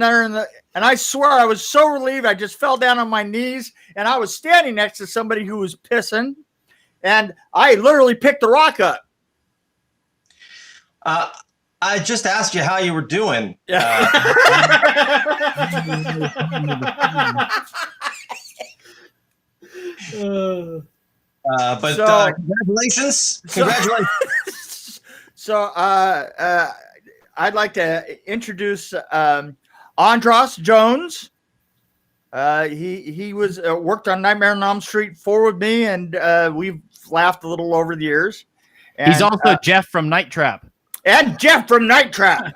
there and I swear I was so relieved. I just fell down on my knees, and I was standing next to somebody who was pissing, and I literally picked the rock up. I just asked you how you were doing. Yeah. But congratulations. Congratulations. So I'd like to introduce Andras Jones. He was worked on Nightmare on Elm Street 4 with me, and we've laughed a little over the years. And, he's also Jeff from Night Trap. And Jeff from Night Trap.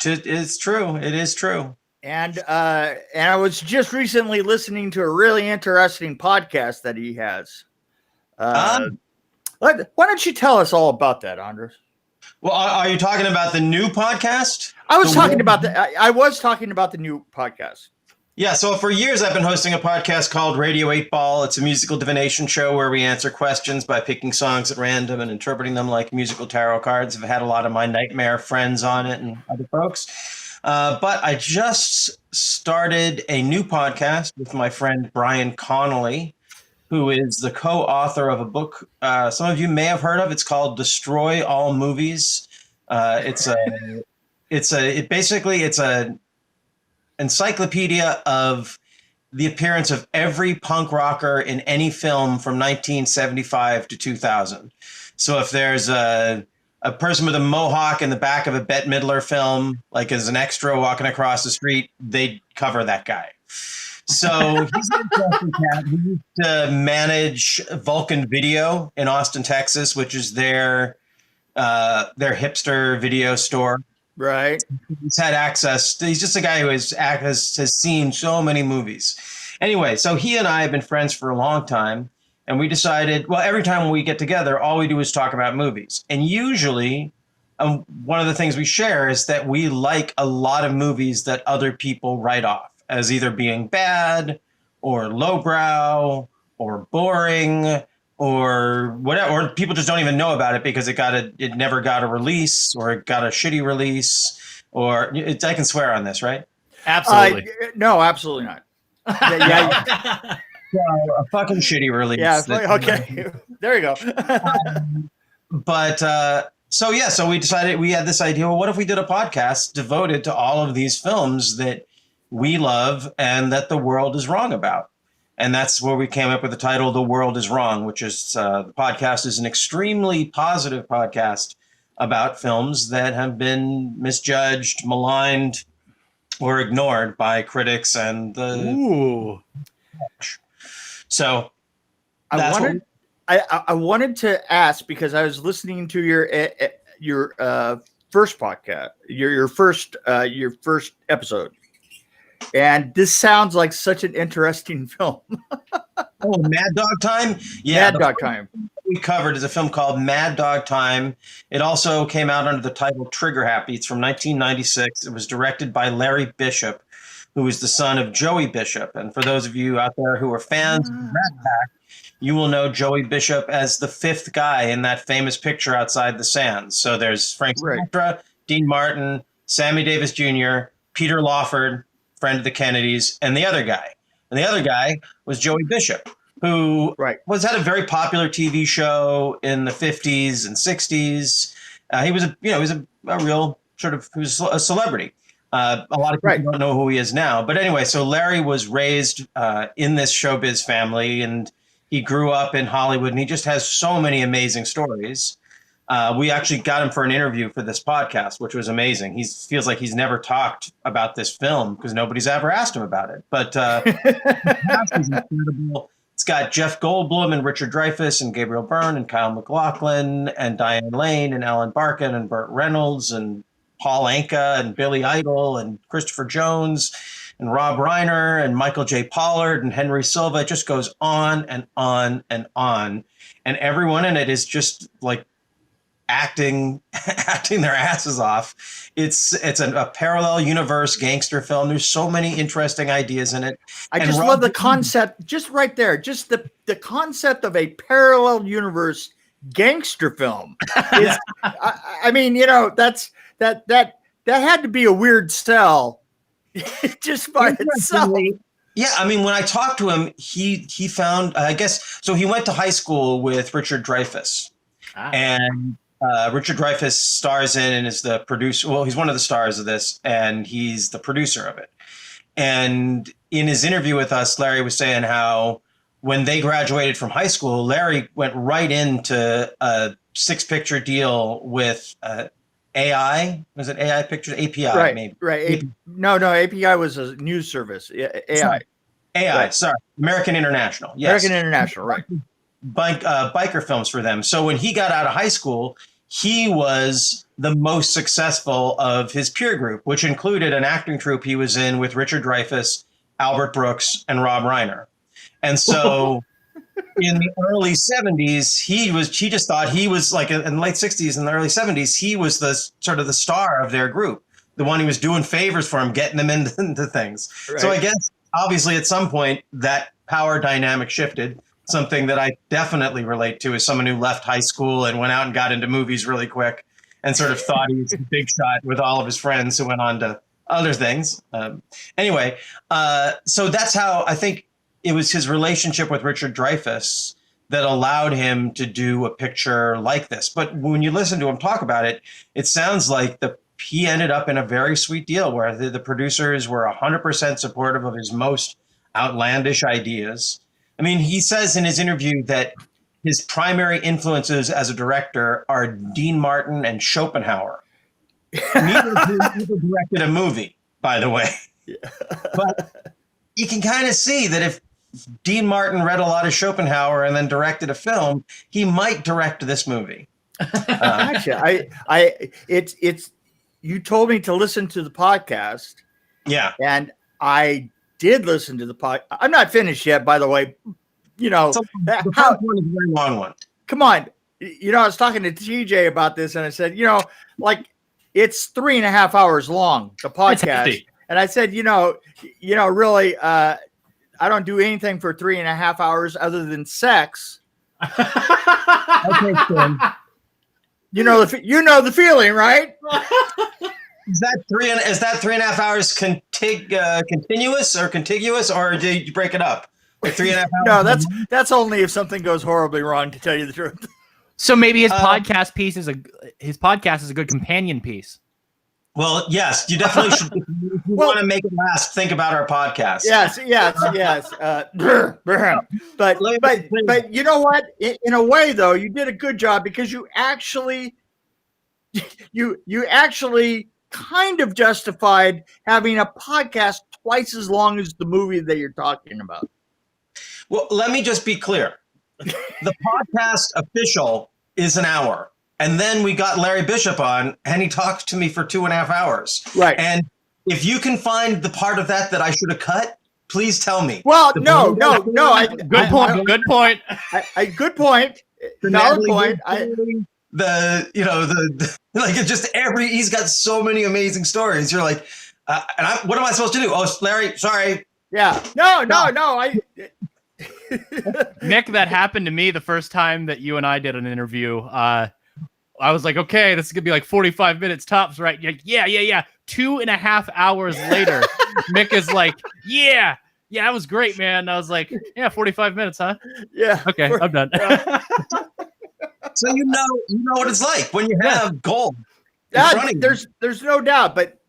It's true. It is true. And I was just recently listening to a really interesting podcast that he has. Why don't you tell us all about that, Andras? Well, are you talking about the new podcast? I was talking about the new podcast. Yeah, so for years I've been hosting a podcast called Radio 8 Ball. It's a musical divination show where we answer questions by picking songs at random and interpreting them like musical tarot cards. I've had a lot of my nightmare friends on it and other folks. But I just started a new podcast with my friend Brian Connolly, who is the co-author of a book some of you may have heard of. It's called Destroy All Movies. It's an encyclopedia of the appearance of every punk rocker in any film from 1975 to 2000. So if there's a person with a mohawk in the back of a Bette Midler film, like as an extra walking across the street, they cover that guy. So he's an interesting cat. He used to manage Vulcan Video in Austin, Texas, which is their hipster video store. Right. He's had access. He's just a guy who has seen so many movies. Anyway, so he and I have been friends for a long time. And we decided, well, every time we get together, all we do is talk about movies. And usually one of the things we share is that we like a lot of movies that other people write off as either being bad or lowbrow or boring or whatever, or people just don't even know about it because it never got a release, or it got a shitty release, or I can swear on this, right? Absolutely. No, absolutely not. Yeah. A fucking shitty release. Yeah. Okay. There you go. So we decided, we had this idea. Well, what if we did a podcast devoted to all of these films that we love and that the world is wrong about? And that's where we came up with the title, The World is Wrong, which is the podcast is an extremely positive podcast about films that have been misjudged, maligned, or ignored by critics and the. Ooh. So I wanted to ask, because I was listening to your first podcast, your first episode. And this sounds like such an interesting film. Oh, Mad Dog Time? Yeah, Mad Dog Time. We covered is a film called Mad Dog Time. It also came out under the title Trigger Happy. It's from 1996. It was directed by Larry Bishop, who is the son of Joey Bishop. And for those of you out there who are fans of Rat Pack, you will know Joey Bishop as the fifth guy in that famous picture outside the Sands. So there's Frank Sinatra, Dean Martin, Sammy Davis Jr., Peter Lawford, friend of the Kennedys, and the other guy. And the other guy was Joey Bishop, who had a very popular TV show in the 50s and 60s. He was a real sort of, he was a celebrity. A lot of people don't know who he is now. But anyway, so Larry was raised in this showbiz family, and he grew up in Hollywood, and he just has so many amazing stories. We actually got him for an interview for this podcast, which was amazing. He feels like he's never talked about this film because nobody's ever asked him about it. But the cast is incredible. It's got Jeff Goldblum and Richard Dreyfuss and Gabriel Byrne and Kyle MacLachlan and Diane Lane and Alan Barkin and Burt Reynolds and Paul Anka and Billy Idol and Christopher Jones and Rob Reiner and Michael J. Pollard and Henry Silva. It just goes on and on and on. And everyone in it is just like acting their asses off. It's a parallel universe gangster film. There's so many interesting ideas in it. I just love the concept, just right there. Just the concept of a parallel universe gangster film. I mean, that's that that had to be a weird sell, just by itself. Yeah, I mean, when I talked to him, he found, I guess, so he went to high school with Richard Dreyfuss, and Richard Dreyfuss stars in and is the producer. Well, he's one of the stars of this, and he's the producer of it. And in his interview with us, Larry was saying how when they graduated from high school, Larry went right into a 6-picture deal with AI. Was it AI Pictures? API, right, maybe. Right. No, API was a news service. AI. AI, sorry. American International. Yes. American International, right. Biker films for them. So when he got out of high school, he was the most successful of his peer group, which included an acting troupe he was in with Richard Dreyfuss, Albert Brooks, and Rob Reiner. And so in the early 70s, he just thought he was like in the late 60s and the early 70s, he was the sort of the star of their group, the one who was doing favors for him, getting them into things. Right. So I guess obviously at some point that power dynamic shifted. Something that I definitely relate to as someone who left high school and went out and got into movies really quick and sort of thought he was a big shot with all of his friends who went on to other things. Anyway, so that's how I think it was his relationship with Richard Dreyfuss that allowed him to do a picture like this. But when you listen to him talk about it, it sounds like he ended up in a very sweet deal where the producers were 100% supportive of his most outlandish ideas. I mean, he says in his interview that his primary influences as a director are Dean Martin and Schopenhauer. Neither of whom ever directed a movie, by the way. Yeah. But you can kind of see that if Dean Martin read a lot of Schopenhauer and then directed a film, he might direct this movie. Actually, it's you told me to listen to the podcast. Yeah. And I did listen to the podcast. I'm not finished yet, by the way. You know, the first one is a very long one. Come on. You know, I was talking to TJ about this and I said, like it's 3.5 hours long, the podcast. And I said, really, I don't do anything for 3.5 hours other than sex. Okay, Tim. You know the feeling, right? Is that 3.5 hours continuous or contiguous, or do you break it up? Like 3.5 hours? No, that's only if something goes horribly wrong, to tell you the truth. So maybe his podcast is a good companion piece. Well, yes, you definitely should. If you want to make it last, think about our podcast. Yes. But you know what? In a way, though, you did a good job because you actually kind of justified having a podcast twice as long as the movie that you're talking about. Well, let me just be clear. The podcast official is an hour. And then we got Larry Bishop on, and he talked to me for 2.5 hours. Right. And if you can find the part of that I should have cut, please tell me. Well, no. Good point. Good point. Good point. Valid point. It's just he's got so many amazing stories. You're like, what am I supposed to do? Oh, Larry, sorry. Yeah. No. Nick, that happened to me the first time that you and I did an interview. I was like, okay, this is gonna be like 45 minutes tops, right? You're like, yeah. 2.5 hours later, Mick is like, yeah, that was great, man. I was like, yeah, 45 minutes, huh? Yeah. Okay, I'm done. So you know what it's like when you have gold. There's no doubt, but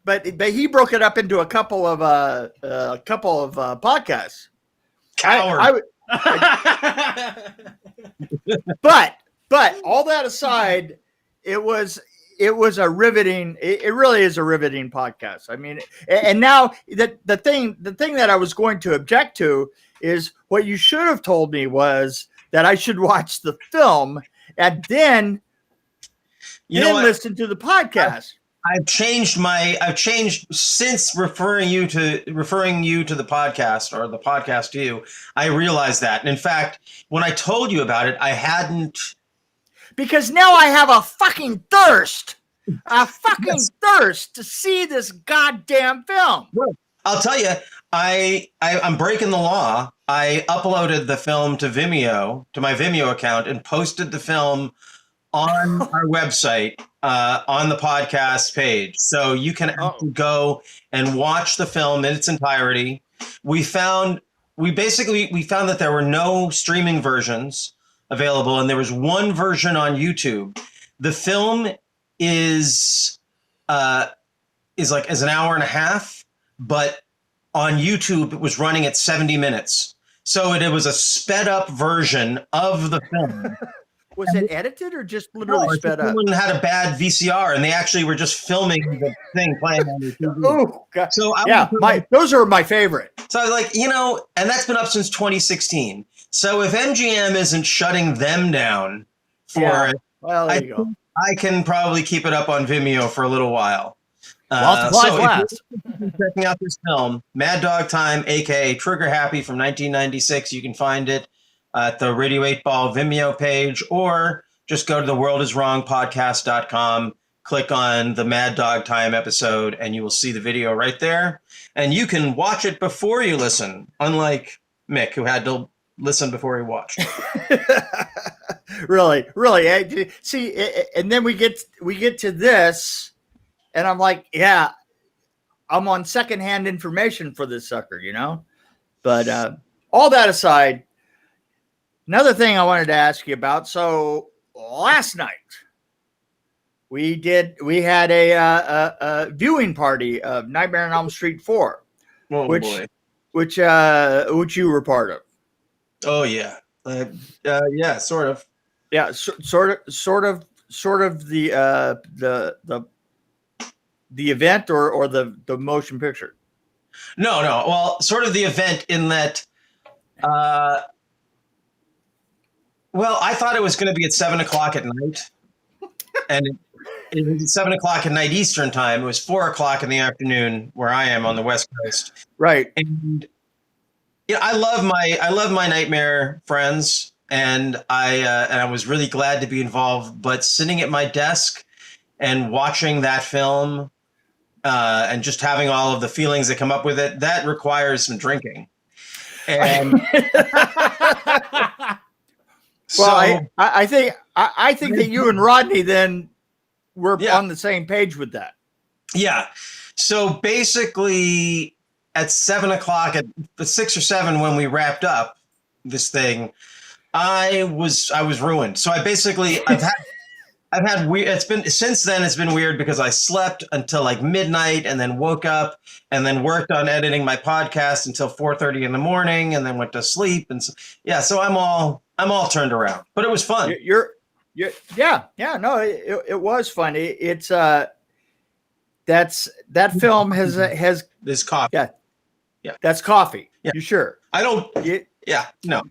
he broke it up into a couple of podcasts. Coward. But all that aside, it really is a riveting podcast. I mean, and now the thing that I was going to object to is what you should have told me was that I should watch the film and then listen to the podcast. I've changed since referring you to the podcast or the podcast to you. I realized that. And in fact, when I told you about it, I hadn't. Because now I have a fucking thirst to see this goddamn film. Well, I'll tell you, I'm breaking the law. I uploaded the film to my Vimeo account, and posted the film on our website on the podcast page. So you can actually go and watch the film in its entirety. We found that there were no streaming versions available, and there was one version on YouTube. The film is an hour and a half, but on YouTube it was running at 70 minutes. So it was a sped up version of the film. Was it edited or just literally sped up? Someone had a bad VCR, and they actually were just filming the thing playing on the TV. Oh, God. So those are my favorite. So I was like, and that's been up since 2016. So if MGM isn't shutting them down for it, well, there you go. I can probably keep it up on Vimeo for a little while. Checking out this film, Mad Dog Time, aka Trigger Happy from 1996, you can find it at the Radio 8 Ball Vimeo page, or just go to theworldiswrongpodcast.com, click on the Mad Dog Time episode, and you will see the video right there. And you can watch it before you listen, unlike Mick, who had to listen before he watched. Really. See, and then we get to this, and I'm like, yeah, I'm on secondhand information for this sucker, But all that aside, another thing I wanted to ask you about. So last night we had a viewing party of Nightmare on Elm Street 4, which you were part of. Oh yeah, yeah, sort of. Yeah, sort of the event or the motion picture. No. Well, sort of the event in that. Well, I thought it was going to be at 7:00 at night, and it was at 7:00 at night Eastern time. It was 4:00 in the afternoon where I am on the West Coast. Right. And I love my Nightmare friends, and I was really glad to be involved. But sitting at my desk and watching that film, and just having all of the feelings that come up with it, that requires some drinking. And well, I think that you and Rodney then were on the same page with that. Yeah. So basically, at 7:00, at 6 or 7, when we wrapped up this thing, I was ruined. So I've had weird. Since then it's been weird because I slept until like midnight and then woke up and then worked on editing my podcast until 4:30 in the morning and then went to sleep. And so I'm all turned around, but it was fun. No, it was fun. It's that film has this coffee. Yeah, that's coffee. Yeah. You sure? I don't. No.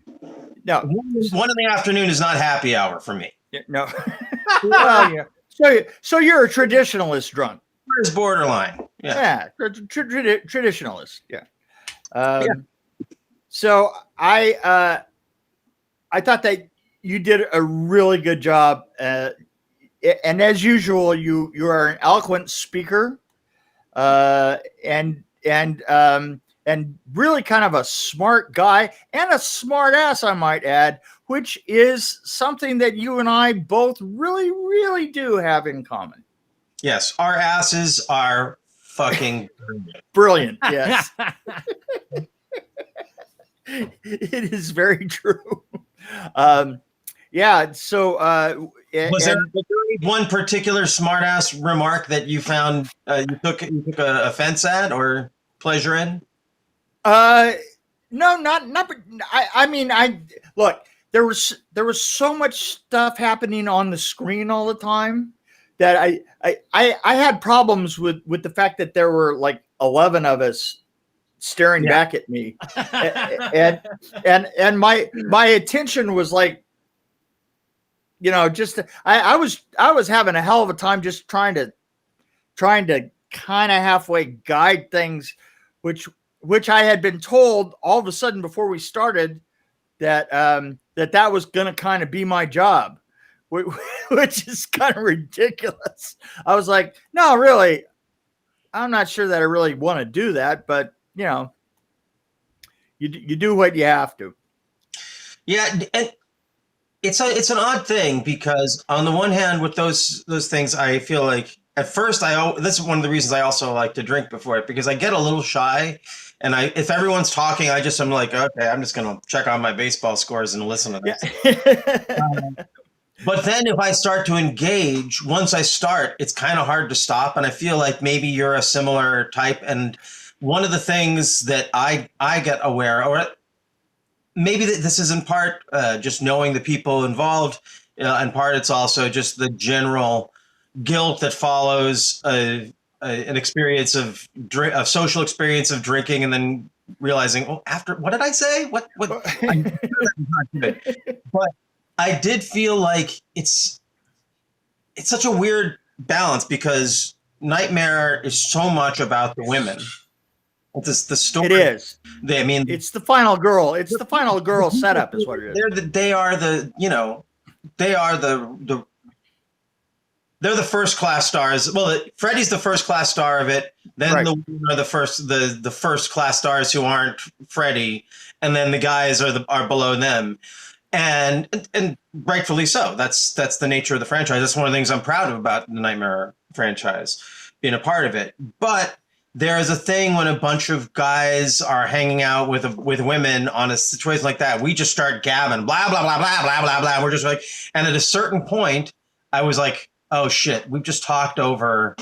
1 in the afternoon is not happy hour for me. No. Well, yeah. So you're a traditionalist drunk. It's borderline. Yeah. Traditionalist. Yeah. So I thought that you did a really good job, and as usual, you are an eloquent speaker, and really kind of a smart guy and a smart ass, I might add, which is something that you and I both really, really do have in common. Yes, our asses are fucking brilliant. Yes. It is very true. So was there one particular smartass remark that you found you took a offense at or pleasure in? No, not. I mean, look. There was so much stuff happening on the screen all the time that I had problems with the fact that there were like 11 of us staring back at me, and my attention was like, just I was having a hell of a time just trying to kind of halfway guide things, which I had been told all of a sudden before we started that that was going to kind of be my job, which is kind of ridiculous. I was like, no, really, I'm not sure that I really want to do that, but you do what you have to. Yeah, and it's an odd thing because on the one hand, with those things, I feel like at first this is one of the reasons I also like to drink before it, because I get a little shy, and if everyone's talking, I'm like, okay, I'm just gonna check on my baseball scores and listen to this. Yeah. But then if I start to engage, once I start, it's kind of hard to stop, and I feel like maybe you're a similar type. And one of the things that I get aware, or maybe this is in part just knowing the people involved. In part, it's also just the general guilt that follows an experience of social experience of drinking, and then realizing, oh, after what did I say? What? I'm sure that was not good. But I did feel like it's such a weird balance, because Nightmare is so much about the women. The story. It is. I mean, it's the final girl. It's the final girl setup, is what it is. They are the they're the first class stars. Well, Freddy's the first class star of it. Then Right. the women are the first class stars who aren't Freddy, and then the guys are below them, and rightfully so. That's the nature of the franchise. That's one of the things I'm proud of about the Nightmare franchise, being a part of it. But there is a thing when a bunch of guys are hanging out with women on a situation like that. We just start gabbing, blah, blah, blah, blah, blah, blah, blah. We're just like, and at a certain point, I was like, oh shit, we've just talked over.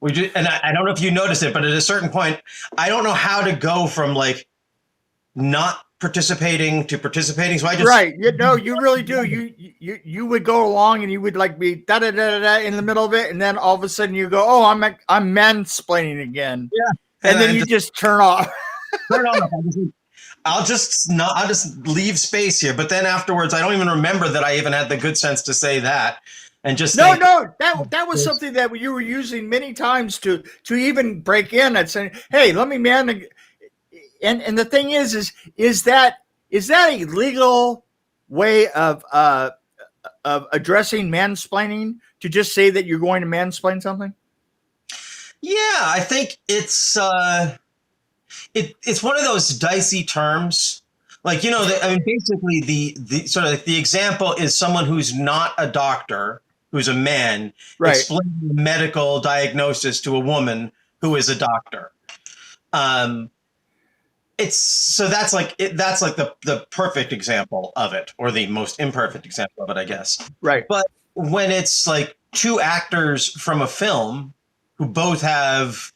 And I don't know if you noticed it, but at a certain point, I don't know how to go from like not participating to participating. So I just Right. You really do. You would go along and you would like be da da da da in the middle of it, and then all of a sudden you go, oh, I'm mansplaining again. Yeah. And then you just turn off. Turn off. I'll just leave space here. But then afterwards, I don't even remember that I even had the good sense to say that. And just No, that was something that you were using many times to even break in and saying, hey, let me man. And the thing is that a legal way of addressing mansplaining, to just say that you're going to mansplain something? Yeah, I think it's one of those dicey terms. Like, basically the sort of like the example is someone who's not a doctor, who's a man, right, explaining a medical diagnosis to a woman who is a doctor. That's like the perfect example of it, or the most imperfect example of it, I guess. right. But when it's like two actors from a film who both have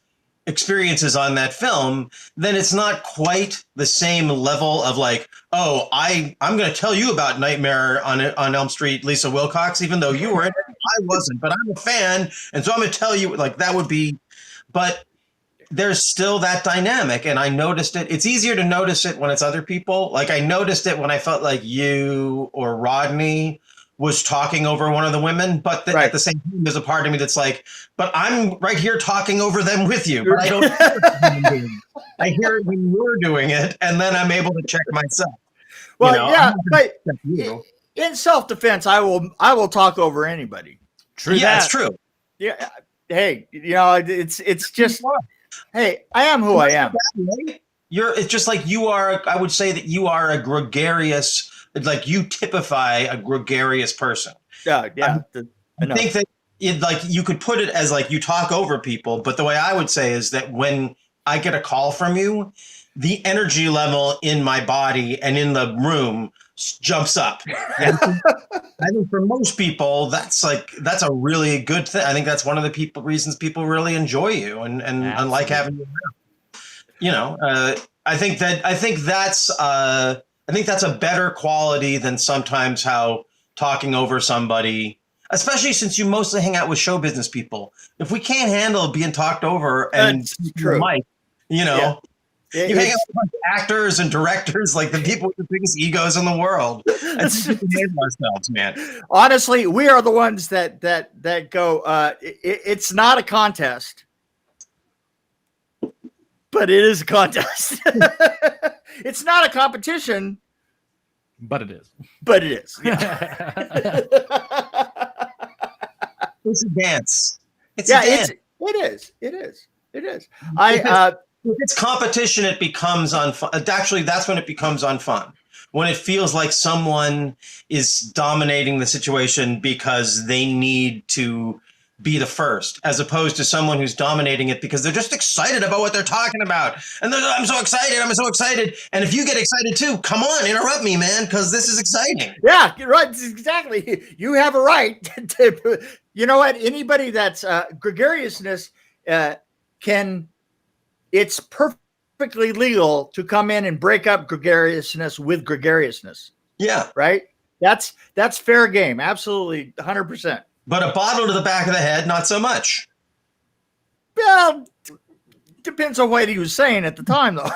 experiences on that film, then it's not quite the same level of like, oh, I'm going to tell you about Nightmare on Elm Street, Lisa Wilcox, even though you were in it, I wasn't, but I'm a fan, and so I'm going to tell you, like, that would be, but there's still that dynamic, and I noticed it. It's easier to notice it when it's other people. Like, I noticed it when I felt like you or Rodney was talking over one of the women, but Right. At the same time, there's a part of me that's like, but I'm right here talking over them with you, but I don't hear it. I hear it when you're doing it, and then I'm able to check myself. Well, yeah, but you. in self-defense, I will talk over anybody. True. Yeah, that. it's true. Yeah. Hey, it's just, hey, I am who I am. It's just like you are. I would say that you are a gregarious, like you typify a gregarious person. Yeah. I think that you could put it as like you talk over people, but the way I would say is that when I get a call from you, the energy level in my body and in the room jumps up. I think for most people, that's a really good thing. I think that's one of the reasons people really enjoy you and like having you around. I think that's a better quality than sometimes how talking over somebody, especially since you mostly hang out with show business people. If we can't handle being talked over and true. Mike, Yeah. You hang out with actors and directors, like the people with the biggest egos in the world. Let's handle ourselves, man. Honestly, we are the ones that go. It's not a contest, but it is a contest. It's not a competition, But it is. but it is. Yeah. It's a dance. It's Yeah, a dance. it is. If it's competition, it becomes unfun. Actually, that's when it becomes unfun. when it feels like someone is dominating the situation because they need to be the first, as opposed to someone who's dominating it because they're just excited about what they're talking about. And I'm so excited. I'm so excited. And if you get excited too, come on, interrupt me, man, because this is exciting. Yeah, you're right. Exactly. You have a right to, you know what? Anybody that's gregariousness it's perfectly legal to come in and break up gregariousness with gregariousness. Yeah. Right? That's fair game. Absolutely 100%. But a bottle to the back of the head, not so much. Well, depends on what he was saying at the time, though.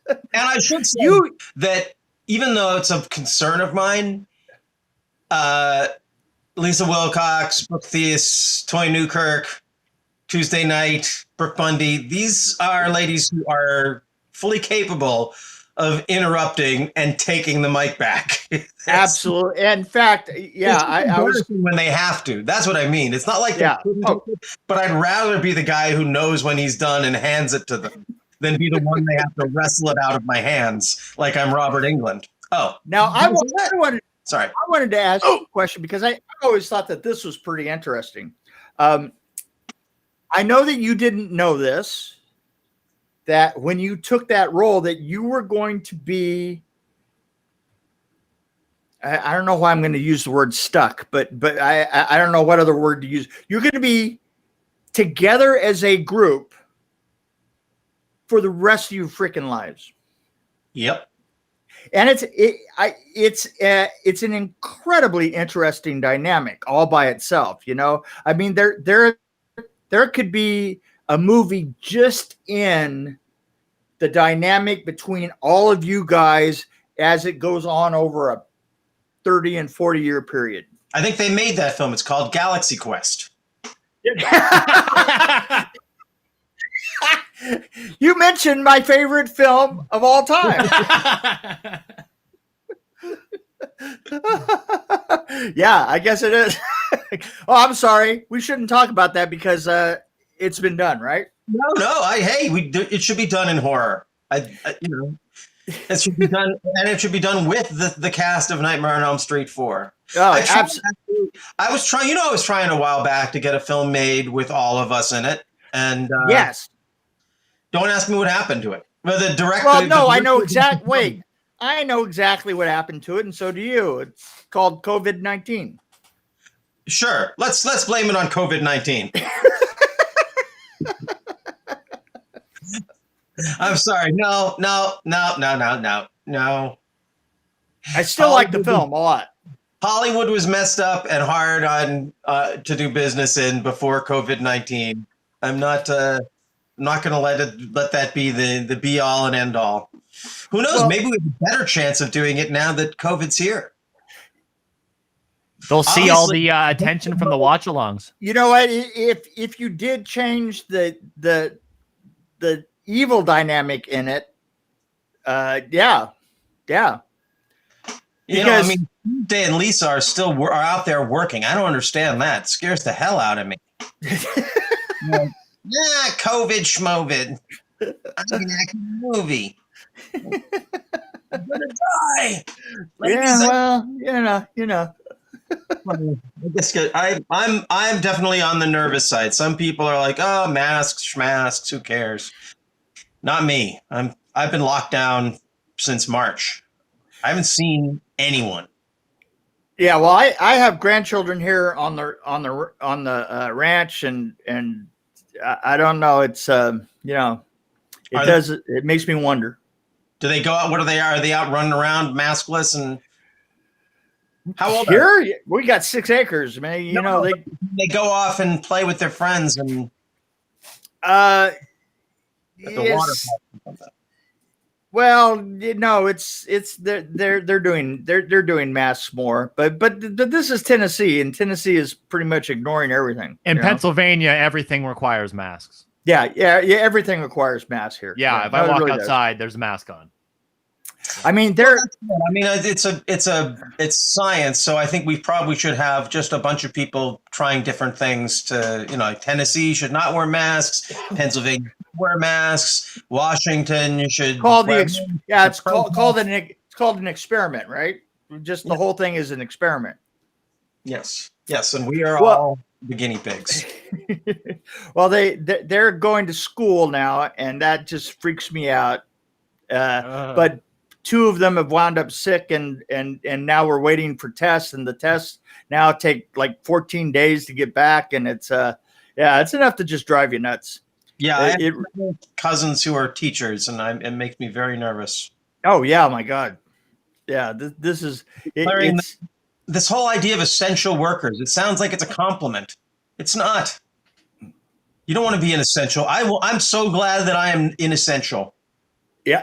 And I should say that even though it's a concern of mine, Lisa Wilcox, Brooke Theus, Toy Newkirk, Tuesday Night, Brooke Bundy, these are ladies who are fully capable of interrupting and taking the mic back. Absolutely. In fact, yeah, I was when they have to. That's what I mean. It's not like but I'd rather be the guy who knows when he's done and hands it to them than be the one they have to wrestle it out of my hands like I'm Robert England. Oh, now I wanted to ask you a question because I always thought that this was pretty interesting. I know that you didn't know this, that when you took that role that you were going to be, I don't know why I'm going to use the word stuck, but I don't know what other word to use. You're going to be together as a group for the rest of your freaking lives. Yep. And it's an incredibly interesting dynamic all by itself. You know, I mean, there could be a movie just in the dynamic between all of you guys as it goes on over a 30 and 40 year period. I think they made that film. It's called Galaxy Quest. You mentioned my favorite film of all time. Yeah, I guess it is. Oh, I'm sorry. We shouldn't talk about that because it's been done, right? No. It should be done in horror. It should be done, and it should be done with the cast of Nightmare on Elm Street 4. Oh, I was trying a while back to get a film made with all of us in it, and yes. Don't ask me what happened to it. But the director. Well, no, I know exactly. Wait, I know exactly what happened to it, and so do you. It's called COVID-19. Sure, let's blame it on COVID-19. I'm sorry. No. I still like the film a lot. Hollywood was messed up and hard on to do business in before COVID-19. I'm not going to let that be the be all and end all. Who knows? Well, maybe we have a better chance of doing it now that COVID's here. They'll see all the attention from the watch-alongs. You know what? If you did change the evil dynamic in it, yeah. Because Day and Lisa are out there working. I don't understand that. It scares the hell out of me. COVID schmovid. I'm in a movie. I'm gonna die. Well, you know. I guess I'm definitely on the nervous side. Some people are like, "Oh, masks, schmasks, who cares?" Not me. I've been locked down since March. I haven't seen anyone. Yeah, well, I have grandchildren here on the ranch, and I don't know. It's it makes me wonder. Do they go out? What are they? Are they out running around maskless? And how old? Here, we got 6 acres, man. They go off and play with their friends and at the water. Well, no, it's they're doing masks more, but this is Tennessee, and Tennessee is pretty much ignoring everything. In Pennsylvania, everything requires masks. Yeah, everything requires masks here. Yeah, if I walk outside, there's a mask on. I mean, it's science, so I think we probably should have just a bunch of people trying different things. Tennessee should not wear masks. Pennsylvania wear masks. Washington should called an called an experiment, right? Just the whole thing is an experiment. Yes, and we are Well- all the guinea pigs. Well, they're going to school now, and that just freaks me out. But 2 of them have wound up sick, and now we're waiting for tests, and the tests now take like 14 days to get back, and it's it's enough to just drive you nuts. Yeah, I have cousins who are teachers, and it makes me very nervous. Oh yeah, my God. Yeah, this is it's this whole idea of essential workers. It sounds like it's a compliment. It's not. You don't want to be an essential. I'm so glad that I am inessential. Yeah.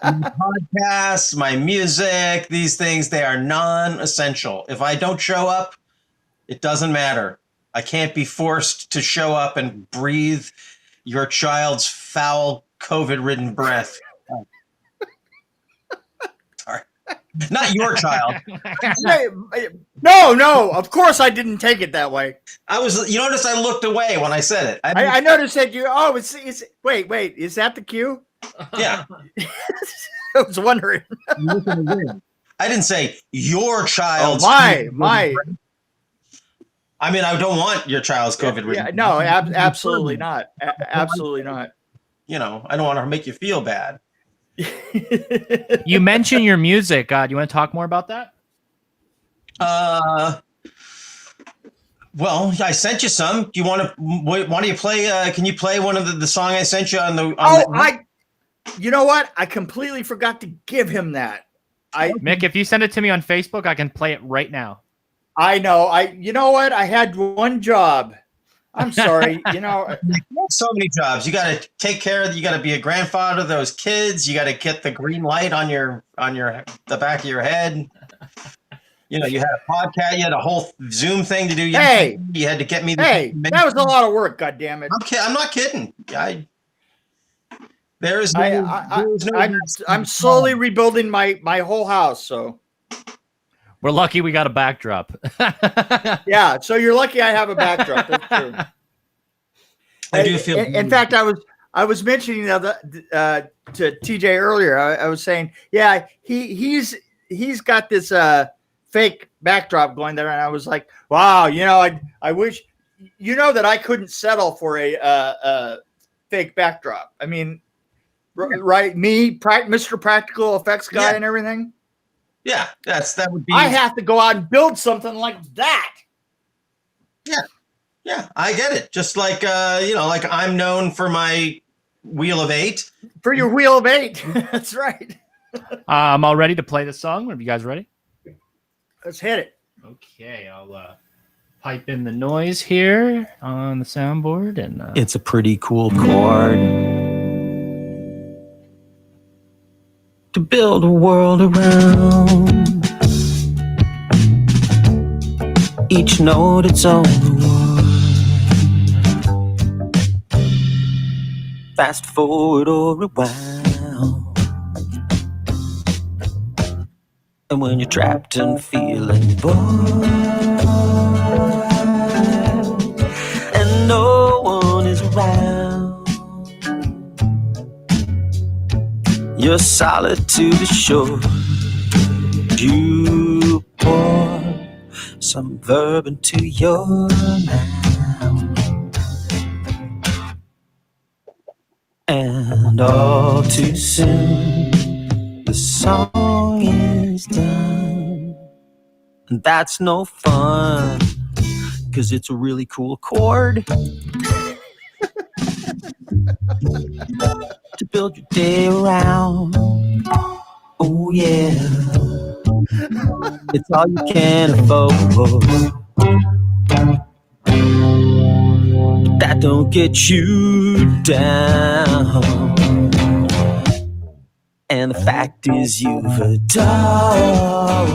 My podcasts, my music, these things, they are non-essential. If I don't show up, it doesn't matter. I can't be forced to show up and breathe your child's foul, COVID-ridden breath. Sorry. Not your child. No, of course I didn't take it that way. You notice I looked away when I said it. I noticed that it's wait, is that the cue? Yeah. I was wondering. I didn't say your child's. My. I mean, I don't want your child's COVID. Yeah, no, absolutely not. Absolutely not. You know, I don't want to make you feel bad. You mentioned your music. Do you want to talk more about that? Well, I sent you some. Do you want to? Why don't you play? Can you play one of the song I sent you on the? You know what? I completely forgot to give him that. Mick, if you send it to me on Facebook, I can play it right now. I know. You know what? I had one job. I'm sorry. So many jobs. You got to take care of. You got to be a grandfather to those kids. You got to get the green light on the back of your head. You know, you had a podcast. You had a whole Zoom thing to do. You had to get me. That was a lot of work. God damn it! I'm not kidding. I'm slowly rebuilding my whole house. So we're lucky we got a backdrop. Yeah, so you're lucky I have a backdrop. That's true. I do feel. In fact, I was mentioning to TJ earlier. I was saying, yeah, he's got this fake backdrop going there, and I was like, wow, I wish that I couldn't settle for a fake backdrop. I mean. Right, me, Mr. Practical Effects guy, and everything. Yeah, that would be. I have to go out and build something like that. Yeah, I get it. Just like like I'm known for my Wheel of 8. For your Wheel of 8, that's right. I'm all ready to play the song. Are you guys ready? Let's hit it. Okay, I'll pipe in the noise here on the soundboard, and it's a pretty cool chord. To build a world around, each note its own one. Fast forward or rewound. And when you're trapped and feeling bored, and no one is around, your solitude is short. You pour some verb into your noun, and all too soon the song is done. And that's no fun, 'cause it's a really cool chord to build your day around. Oh yeah, it's all you can afford. But that don't get you down. And the fact is you've adored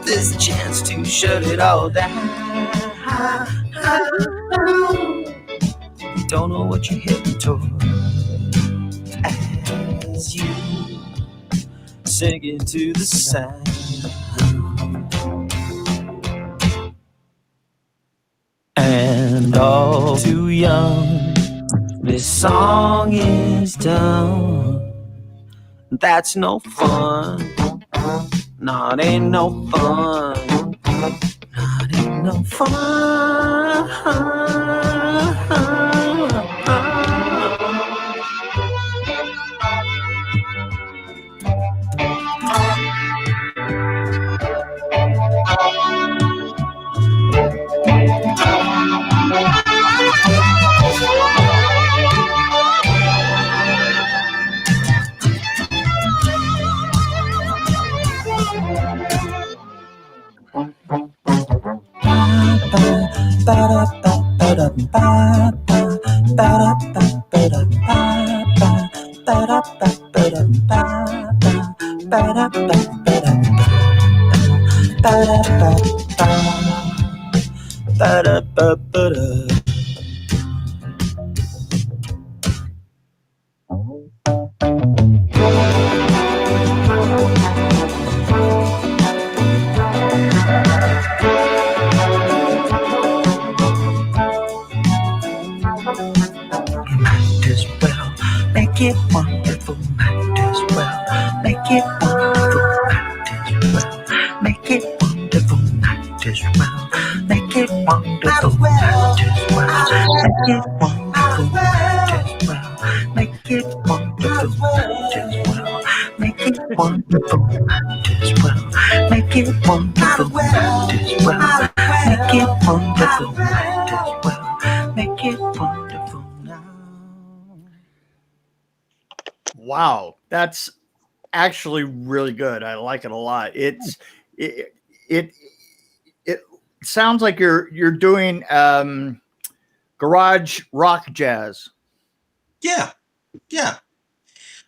this chance to shut it all down. Don't know what you're heading toward as you sing into the sound. And all too young, this song is done. That's no fun. No, it ain't no fun. No, it ain't no fun. Might as well make it wonderful. Might as well make it wonderful. Might as well make it wonderful. Might as well make it wonderful. Might as well make it wonderful. Might as well make it wonderful. Might as well make it wonderful. Might as well make it wonderful. Might as well make it wonderful. Might as well make it wonderful now. Wow, that's actually really good. I like it a lot. It sounds like you're doing garage rock jazz. Yeah.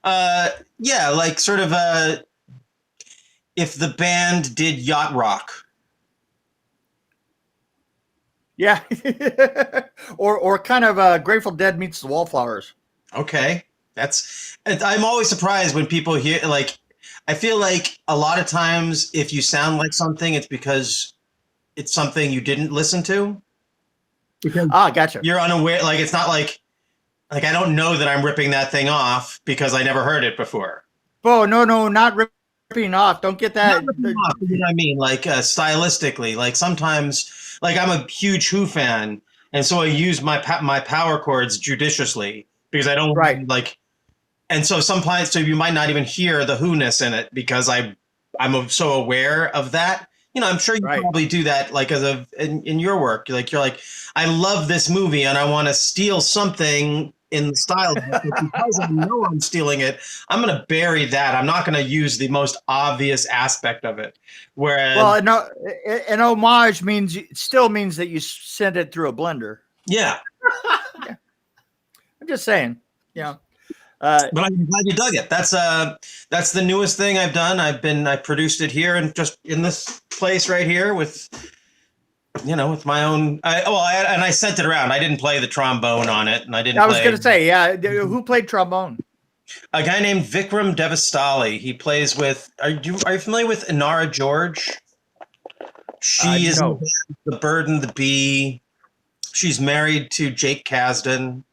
Like sort of if the band did yacht rock. Yeah, or kind of Grateful Dead meets the Wallflowers. Okay. I'm always surprised when people hear, like, I feel like a lot of times if you sound like something, it's because it's something you didn't listen to. Gotcha. You're unaware. Like, it's not like I don't know that I'm ripping that thing off because I never heard it before. Oh, no, not ripping off. Don't get that. Not ripping off, you know what I mean? Like, stylistically, like sometimes, like I'm a huge Who fan. And so I use my power chords judiciously because I don't like. And so sometimes, so you might not even hear the who-ness in it because I'm so aware of that. You know, I'm sure you probably do that, like in your work. You're like, I love this movie and I want to steal something in the style of it. But because I know I'm stealing it, I'm going to bury that. I'm not going to use the most obvious aspect of it. Whereas, well, no, an homage still means that you sent it through a blender. Yeah. Yeah. I'm just saying, but I'm glad you dug it. That's the newest thing I've done. I produced it here and just in this place right here with my own. And I sent it around. I didn't play the trombone on it, and I didn't. I was going to say, who played trombone? A guy named Vikram Devastali. He plays with. Are you familiar with Inara George? She is no. The Bird and the Bee. She's married to Jake Kasdan.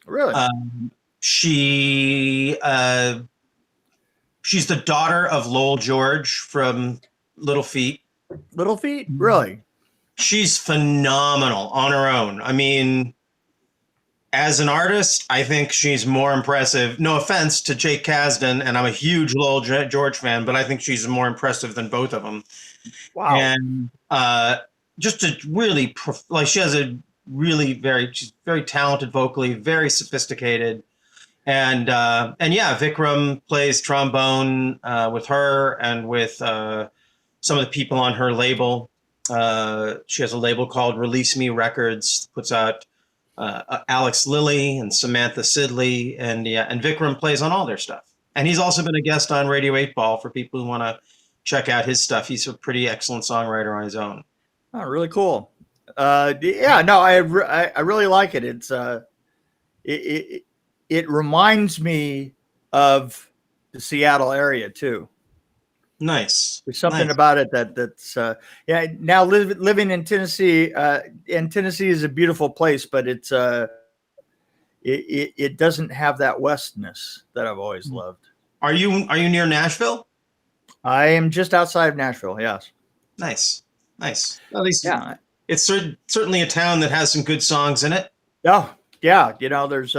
Really? She's the daughter of Lowell George from Little Feat. Little Feat? Really? She's phenomenal on her own. I mean, as an artist, I think she's more impressive. No offense to Jake Kasdan, and I'm a huge Lowell George fan, but I think she's more impressive than both of them. Wow. And just a really, she has a really she's very talented vocally, very sophisticated. And Vikram plays trombone with her and with some of the people on her label. She has a label called Release Me Records, puts out Alex Lilly and Samantha Sidley, and Vikram plays on all their stuff. And he's also been a guest on Radio 8 Ball for people who want to check out his stuff. He's a pretty excellent songwriter on his own. Oh, really cool. I really like it. It's it reminds me of the Seattle area too. Nice. There's something about it that's now living in Tennessee. And Tennessee is a beautiful place, but it's it doesn't have that westness that I've always loved. Are you near Nashville? I am just outside of Nashville. Yes. Nice. At least Yeah. it's certainly a town that has some good songs in it. Oh, yeah. There's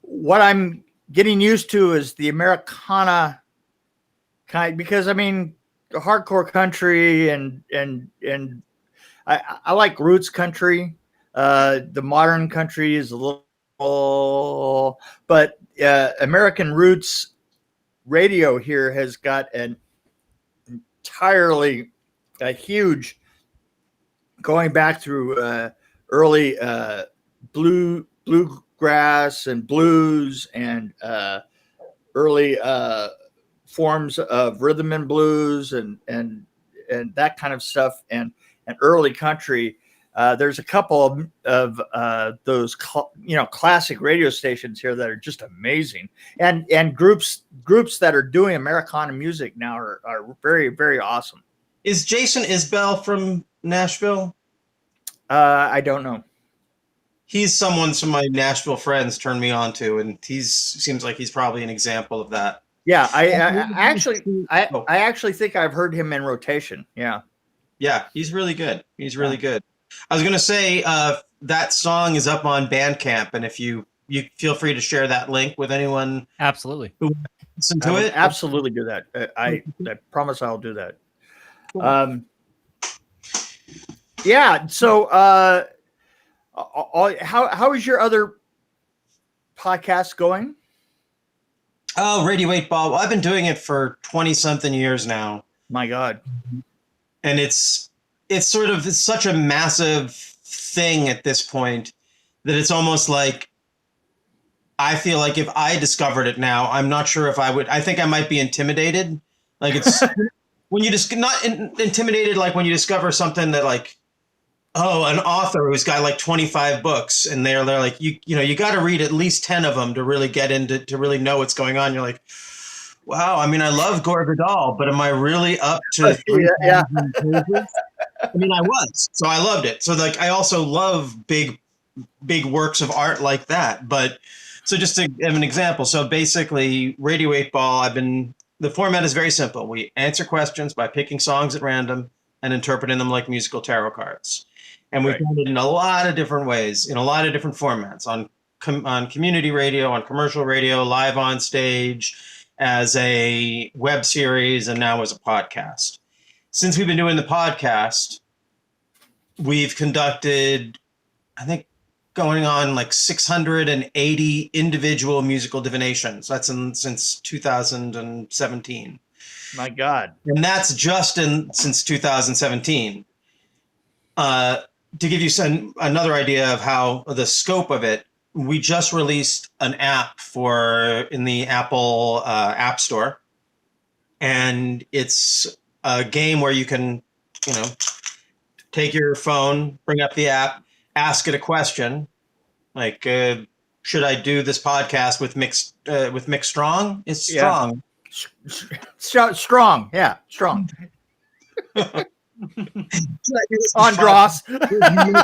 what I'm getting used to is the Americana kind, because I mean, the hardcore country and I like roots country. The modern country is a little, but American roots radio here has got an entirely a huge, going back through early bluegrass and blues and early forms of rhythm and blues and that kind of stuff and early country. There's a couple of those classic radio stations here that are just amazing, and groups that are doing Americana music now are very, very awesome. Is Jason Isbell from Nashville? I don't know. He's someone some of my Nashville friends turned me on to, and seems like he's probably an example of that. Yeah, I actually think I've heard him in rotation. Yeah, he's really good. Good. I was gonna say that song is up on Bandcamp, and if you feel free to share that link with anyone. Absolutely. Who listen to it. Absolutely do that. I promise I'll do that. Cool. Yeah. So, how is your other podcast going? Oh, Radio 8 Ball. Well, I've been doing it for 20-something years now. My God. And it's such a massive thing at this point that it's almost like I feel like if I discovered it now, I'm not sure if I would. I think I might be intimidated. Like it's when you just not intimidated, like when you discover something that like, oh, an author who's got like 25 books and they're like, you got to read at least 10 of them to really get into, to really know what's going on. You're like, wow. I mean, I love Gore Vidal, but am I really up to 3,000 pages? I mean, I was, so I loved it. So like, I also love big works of art like that. But so just to give an example. So basically Radio 8 Ball, the format is very simple. We answer questions by picking songs at random and interpreting them like musical tarot cards. And we've done it in a lot of different ways, in a lot of different formats, on community radio, on commercial radio, live on stage, as a web series, and now as a podcast. Since we've been doing the podcast, we've conducted, I think, going on like 680 individual musical divinations. That's since 2017. My God. And that's just since 2017. To give you another idea of how the scope of it, we just released an app in the Apple App Store, and it's a game where you can, take your phone, bring up the app, ask it a question, like, should I do this podcast with Mick Strong? It's Strong. Strong, yeah, Strong. Andras. And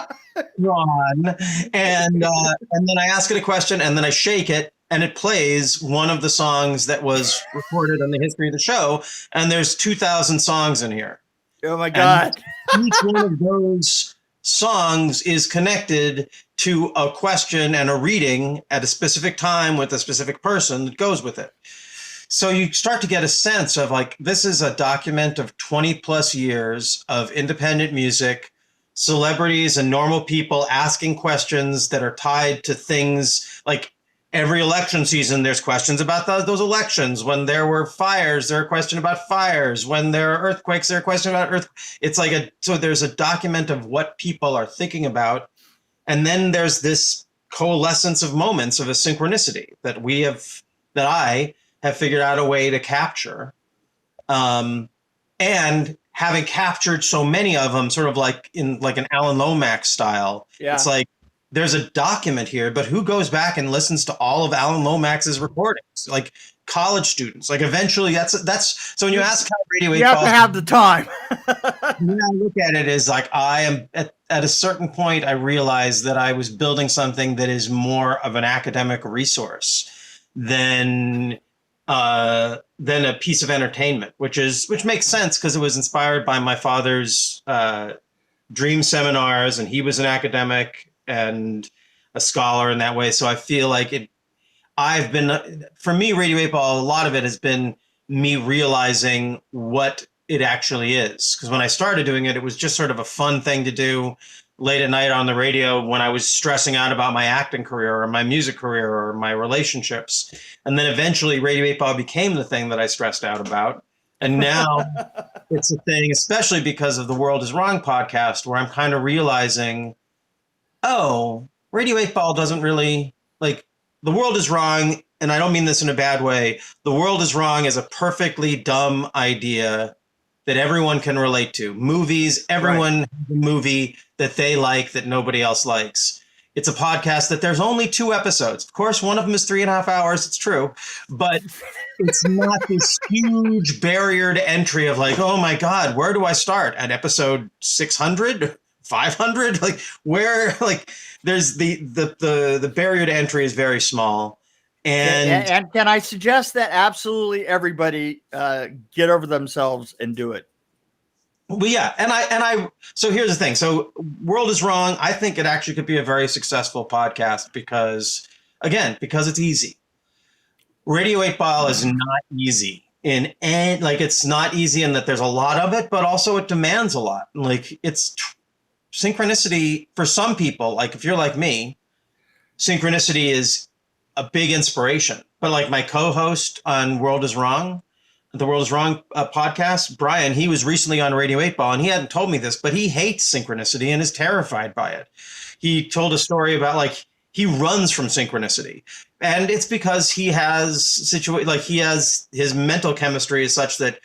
then I ask it a question, and then I shake it, and it plays one of the songs that was recorded in the history of the show. And there's 2,000 songs in here. Oh my God! And each one of those songs is connected to a question and a reading at a specific time with a specific person that goes with it. So you start to get a sense of like, this is a document of 20 plus years of independent music, celebrities and normal people asking questions that are tied to things like every election season. There's questions about those elections. When there were fires, there are questions about fires. When there are earthquakes, there are questions about earthquakes. It's like so there's a document of what people are thinking about. And then there's this coalescence of moments of a synchronicity that I have figured out a way to capture. And having captured so many of them, sort of like in like an Alan Lomax style, it's like, there's a document here, but who goes back and listens to all of Alan Lomax's recordings? Like college students, like eventually that's, so when you ask how Radio 8 you have to have the time. When I look at it as like, I am at a certain point, I realized that I was building something that is more of an academic resource than than a piece of entertainment, which makes sense because it was inspired by my father's dream seminars, and he was an academic and a scholar in that way. So I feel like for me, Radio 8 Ball, a lot of it has been me realizing what it actually is. Because when I started doing it, it was just sort of a fun thing to do late at night on the radio when I was stressing out about my acting career or my music career or my relationships. And then eventually Radio 8 Ball became the thing that I stressed out about. And now it's a thing, especially because of the World is Wrong podcast, where I'm kind of realizing, oh, Radio 8 Ball doesn't really, like, the world is wrong, and I don't mean this in a bad way. The world is wrong is a perfectly dumb idea that everyone can relate to. Movies, everyone has a movie that they like that nobody else likes. It's a podcast that there's only 2 episodes. Of course, one of them is 3.5 hours. It's true. But it's not this huge barrier to entry of like, oh my God, where do I start? At episode 600? 500? Like where, like there's the barrier to entry is very small. And can I suggest that absolutely everybody get over themselves and do it? Well, yeah. And I, so here's the thing. So World is Wrong. I think it actually could be a very successful podcast because it's easy. Radio 8 Ball is not easy like it's not easy in that there's a lot of it, but also it demands a lot. Like it's synchronicity for some people. Like if you're like me, synchronicity is a big inspiration. But like my co-host on the World is Wrong podcast, Brian, he was recently on Radio 8 Ball, and he hadn't told me this, but he hates synchronicity and is terrified by it. He told a story about like he runs from synchronicity, and it's because he has his mental chemistry is such that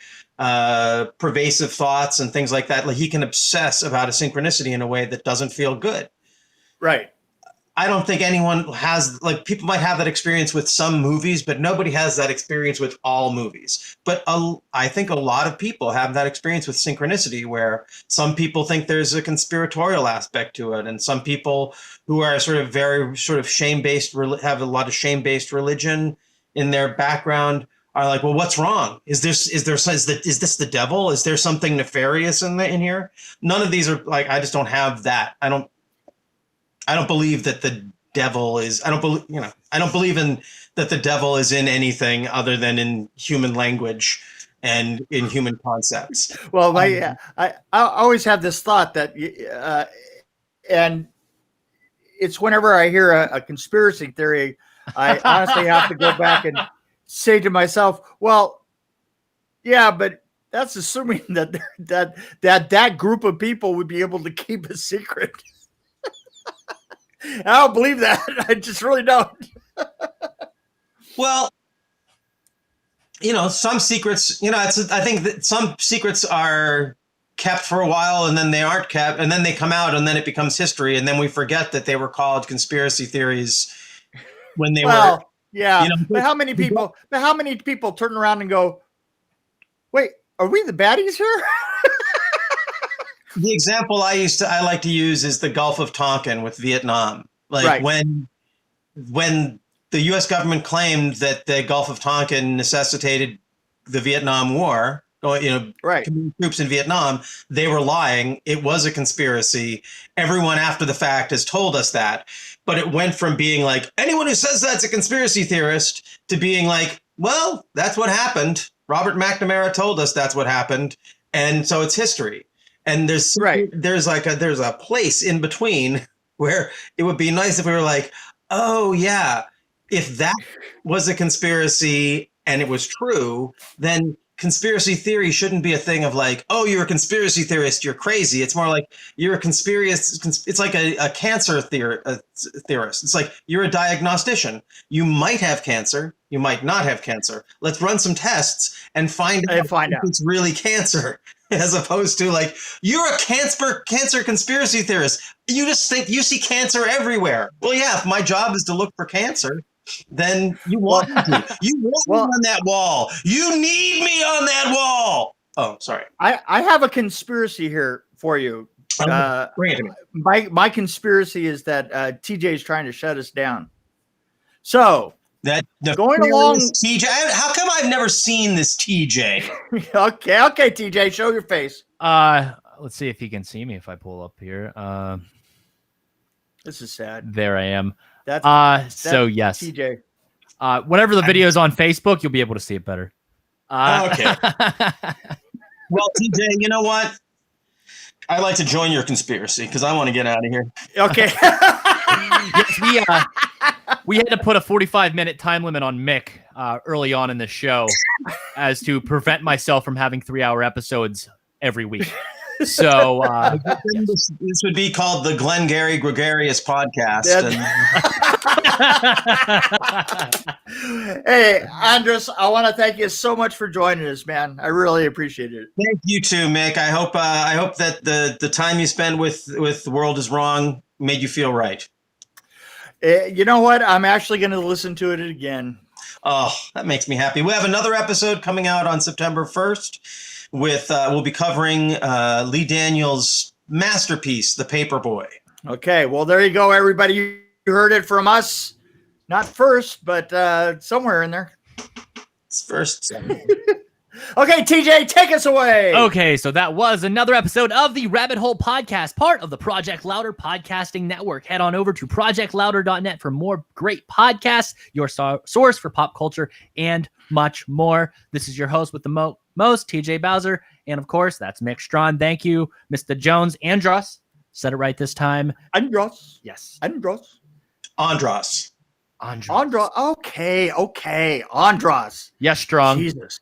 pervasive thoughts and things like that, like he can obsess about a synchronicity in a way that doesn't feel good. Right. I don't think anyone has, like, people might have that experience with some movies, but nobody has that experience with all movies. But I think a lot of people have that experience with synchronicity, where some people think there's a conspiratorial aspect to it. And some people who are very shame-based, have a lot of shame-based religion in their background are like, well, what's wrong? Is this the devil? Is there something nefarious in here? None of these are like, I just don't have that. I don't believe that the devil is, I don't believe in that the devil is in anything other than in human language and in human concepts. Well, I always have this thought that, and it's whenever I hear a conspiracy theory, I honestly have to go back and say to myself, well, yeah, but that's assuming that group of people would be able to keep a secret. I don't believe that. I just really don't. Well, some secrets, I think that some secrets are kept for a while and then they aren't kept and then they come out and then it becomes history. And then we forget that they were called conspiracy theories when they were. Yeah. But how many people turn around and go, wait, are we the baddies here? The example I like to use is the Gulf of Tonkin with Vietnam. Like right. when the U.S. government claimed that the Gulf of Tonkin necessitated the Vietnam War, right. troops in Vietnam, they were lying. It was a conspiracy. Everyone after the fact has told us that. But it went from being like, anyone who says that's a conspiracy theorist, to being like, well, that's what happened. Robert McNamara told us that's what happened. And so it's history. And there's a place in between where it would be nice if we were like, oh yeah, if that was a conspiracy and it was true, then conspiracy theory shouldn't be a thing of like, oh, you're a conspiracy theorist, you're crazy. It's more like you're a it's like a cancer theorist. It's like you're a diagnostician. You might have cancer, you might not have cancer. Let's run some tests and find out if it's really cancer. As opposed to like, you're a cancer conspiracy theorist. You just think you see cancer everywhere. Well, yeah, if my job is to look for cancer, then you want me to. You want me on that wall. You need me on that wall. Oh, sorry. I have a conspiracy here for you. Bring it to me. My conspiracy is that TJ is trying to shut us down. So That Going along. TJ. How come I've never seen this TJ? Okay, TJ, show your face. Let's see if he can see me if I pull up here. This is sad. There I am. That's So yes. TJ. Whenever the video is on Facebook, you'll be able to see it better. Okay. Well, TJ, you know what? I'd like to join your conspiracy because I want to get out of here. Okay. Yes, we had to put a 45-minute time limit on Mick early on in the show as to prevent myself from having 3-hour episodes every week. So this would be called the Glengarry Gregarious Podcast. Hey, Andras, I want to thank you so much for joining us, man. I really appreciate it. Thank you too, Mick. I hope that the time you spend with The World Is Wrong made you feel right. You know what? I'm actually going to listen to it again. Oh, that makes me happy. We have another episode coming out on September 1st with we'll be covering Lee Daniels' masterpiece, The Paperboy. Okay, well, there you go, everybody. You heard it from us. Not first, but somewhere in there. It's first. Okay, TJ, take us away. Okay, so that was another episode of the RabbitHole Podcast, part of the Project Louder Podcasting Network. Head on over to projectlouder.net for more great podcasts, your source for pop culture, and much more. This is your host with the most, TJ Bowser, and of course, that's Mick Strawn. Thank you, Mr. Jones. Andras, said it right this time. Andras. Yes. Andras. Andras. Okay. Andras. Yes, Strong. Jesus.